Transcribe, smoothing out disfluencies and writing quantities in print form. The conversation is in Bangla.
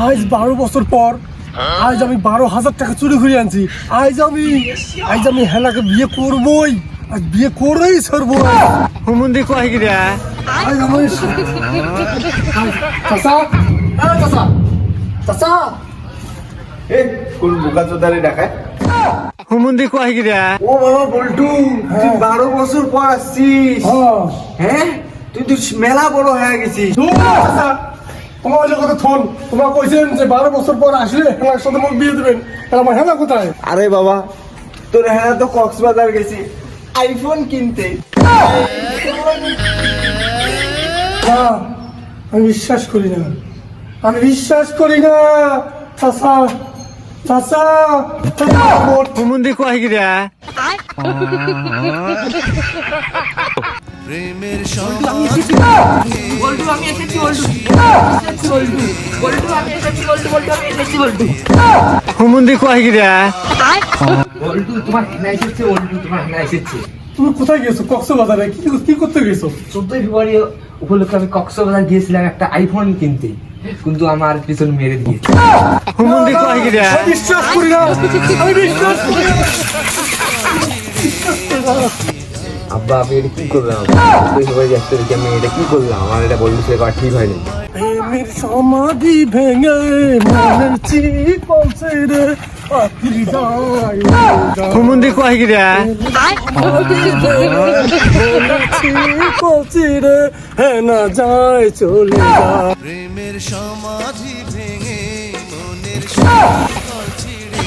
আজ 12 বছর পর আজ আমি 12,000 টাকা চুরি করে আনছি। আজ আমি হেলাকে বিয়ে করবই, আজ বিয়ে করেই ছাড়বো। হুমুন্দি কয় কি রে আজ আমি চাচা, চাচা, চাচা, কোন বোকা চোদারে দেখায়? হুমুন্দি কয় কি রে ও বাবা বল্টু, তুই 12 বছর পর আসছিস। হ্যাঁ, তুই তো মেলা বড় হয়ে গেছিস। চাচা, তোমার কথা থন, তোমরা কইছেন যে 12 বছর পর আসলে হেলার সাথে মোক বিয়ে দেবেন, আর আমার হেলা কোথায়? আরে বাবা, তোর হ্যাঁ তো কক্সবাজার গেছি আইফোন কিনতে। না, আমি বিশ্বাস করি না, আমি বিশ্বাস করি না। চাচা, চাচা, হুমুন্দি কয় কি রে প্রেমের বল্টু আমি এসেছি বল্টু হুমুন্দি কয় কি রে বল্টু তোমার হেনা এসেছে তুমি কোথায় গেছো? কক্সবাজারে কি করতে গেছো? 14 ফেব্রুয়ারি উপলক্ষে আমি কক্সবাজার গিয়েছিলাম একটা আইফোন কিনতে, কিন্তু আমার পিছনে মেরে দিয়েছে। হুমুন্দি কয় কি রে আমি বিশ্বাস করি না, আমি বিশ্বাস করি না। আব্বা আমি এটা কি করলাম? আমি এটা কি করলাম? আমার এটা বলবো সে ঠিক হয়নি। প্রেমের সমাধি ভেঙে মনের চিকন ছেড়ে পাখির যায়। হুমুন্দি কয় কি রে চিকন ছেড়ে হ্যাঁ না যায় চলে যায়। প্রেমের সমাধি ভেঙে মনের শিকল ছিঁড়ে